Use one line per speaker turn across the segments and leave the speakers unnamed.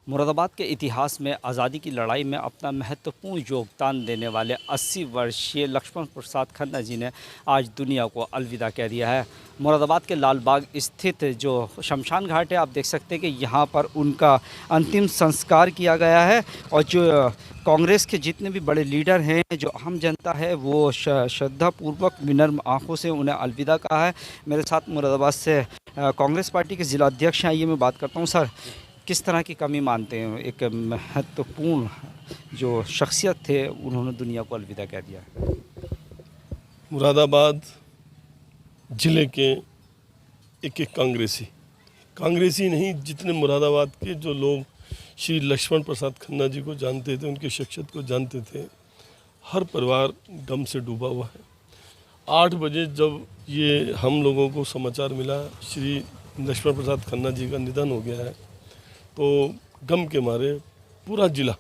मुरादाबाद के इतिहास में आज़ादी की लड़ाई में अपना महत्वपूर्ण योगदान देने वाले 80 वर्षीय लक्ष्मण प्रसाद खन्ना जी ने आज दुनिया को अलविदा कह दिया है। मुरादाबाद के लाल बाग स्थित जो शमशान घाट है, आप देख सकते हैं कि यहाँ पर उनका अंतिम संस्कार किया गया है और जो कांग्रेस के जितने भी बड़े लीडर हैं, जो आम जनता है, वो श्रद्धापूर्वक विनम्र आंखों से उन्हें अलविदा कहा है। मेरे साथ मुरादाबाद से कांग्रेस पार्टी के ज़िला अध्यक्ष हैं, आइए मैं बात करता हूँ। सर, किस तरह की कमी मानते हैं? एक महत्वपूर्ण जो शख्सियत थे, उन्होंने दुनिया को अलविदा कह दिया।
मुरादाबाद ज़िले के एक कांग्रेसी नहीं, जितने मुरादाबाद के जो लोग श्री लक्ष्मण प्रसाद खन्ना जी को जानते थे, उनकी शख्सियत को जानते थे, हर परिवार गम से डूबा हुआ है। 8 बजे जब ये हम लोगों को समाचार मिला श्री लक्ष्मण प्रसाद खन्ना जी का निधन हो गया है, तो गम के मारे पूरा जिला,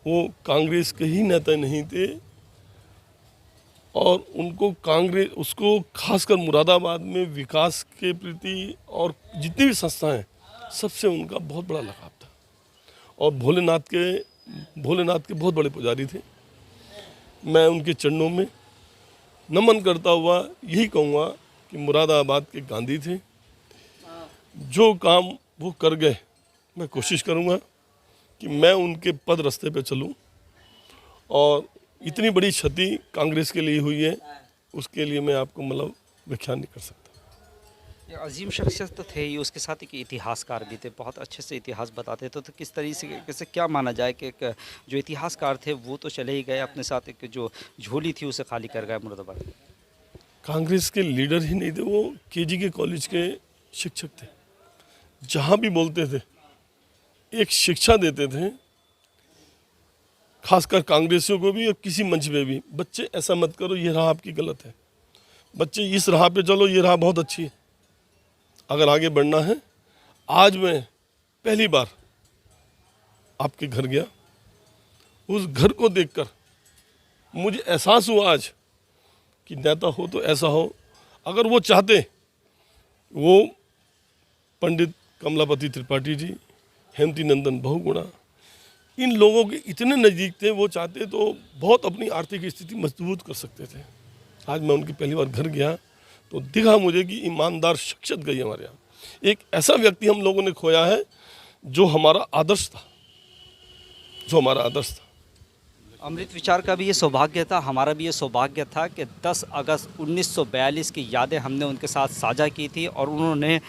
वो कांग्रेस के ही नेता नहीं थे और उसको खासकर मुरादाबाद में विकास के प्रति और जितनी भी संस्थाएं हैं, सबसे उनका बहुत बड़ा लगाव था और भोलेनाथ के बहुत बड़े पुजारी थे। मैं उनके चरणों में नमन करता हुआ यही कहूँगा कि मुरादाबाद के गांधी थे। जो काम वो कर गए, मैं कोशिश करूँगा कि मैं उनके पद रास्ते पे चलूँ और इतनी बड़ी क्षति कांग्रेस के लिए हुई है, उसके लिए मैं आपको मतलब व्याख्यान नहीं कर सकता।
ये अजीम शख्सियत तो थे ही, उसके साथ एक इतिहासकार भी थे, बहुत अच्छे से इतिहास बताते थे। तो किस तरीके से क्या माना जाए कि एक जो इतिहासकार थे वो तो चले ही गए, अपने साथ एक जो झोली थी उसे खाली कर गए मुरादाबाद?
कांग्रेस के लीडर ही नहीं थे, वो केजी के कॉलेज के शिक्षक थे। जहाँ भी बोलते थे एक शिक्षा देते थे, खासकर कांग्रेसियों को भी और किसी मंच पे भी, बच्चे ऐसा मत करो, ये राह आपकी गलत है, बच्चे इस राह पे चलो, ये राह बहुत अच्छी है, अगर आगे बढ़ना है। आज मैं पहली बार आपके घर गया, उस घर को देखकर मुझे एहसास हुआ आज कि नेता हो तो ऐसा हो। अगर वो चाहते, वो पंडित कमलापति त्रिपाठी जी, हेमती नंदन बहुगुणा, इन लोगों के इतने नज़दीक थे, वो चाहते तो बहुत अपनी आर्थिक स्थिति मजबूत कर सकते थे। आज मैं उनकी पहली बार घर गया तो दिखा मुझे कि ईमानदार शख्सियत गई हमारे यहाँ। एक ऐसा व्यक्ति हम लोगों ने खोया है जो हमारा आदर्श था,
अमृत विचार का भी ये सौभाग्य था, हमारा भी ये सौभाग्य था कि 10 अगस्त 1942 की यादें हमने उनके साथ साझा की थी और उन्होंने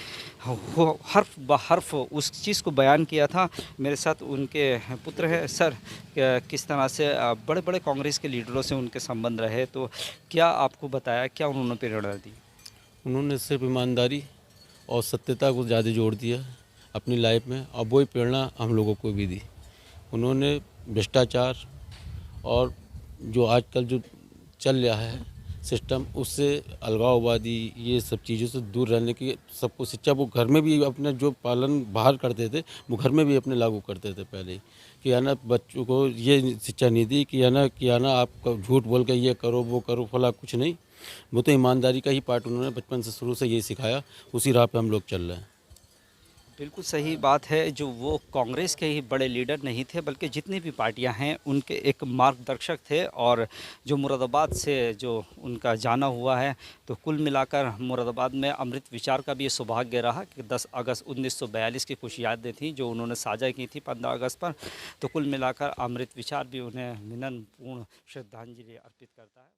हर्फ ब हर्फ उस चीज़ को बयान किया था। मेरे साथ उनके पुत्र हैं। सर, किस तरह से बड़े बड़े कांग्रेस के लीडरों से उनके संबंध रहे, तो क्या आपको बताया, क्या उन्होंने प्रेरणा दी?
उन्होंने सिर्फ ईमानदारी और सत्यता को ज़्यादा जोड़ दिया अपनी लाइफ में, और वही प्रेरणा हम लोगों को भी दी। उन्होंने भ्रष्टाचार और जो आजकल जो चल रहा है सिस्टम, उससे अलगाववादी, ये सब चीज़ों से दूर रहने की सबको शिक्षा वो घर में भी अपना जो पालन बाहर करते थे, वो घर में भी अपने लागू करते थे पहले ही। कि है ना, बच्चों को ये शिक्षा नहीं दी कि है ना आप झूठ बोल के ये करो वो करो, फला कुछ नहीं। वो तो ईमानदारी का ही पार्ट उन्होंने बचपन से शुरू से यही सिखाया, उसी राह पे हम लोग चल रहे हैं।
बिल्कुल सही बात है। जो वो कांग्रेस के ही बड़े लीडर नहीं थे, बल्कि जितनी भी पार्टियां हैं उनके एक मार्गदर्शक थे। और जो मुरादाबाद से जो उनका जाना हुआ है, तो कुल मिलाकर मुरादाबाद में अमृत विचार का भी ये सौभाग्य रहा कि 10 अगस्त 1942 की कुछ यादें थी जो उन्होंने साझा की थी 15 अगस्त पर। तो कुल मिलाकर अमृत विचार भी उन्हें विनम्रपूर्ण श्रद्धांजलि अर्पित करता है।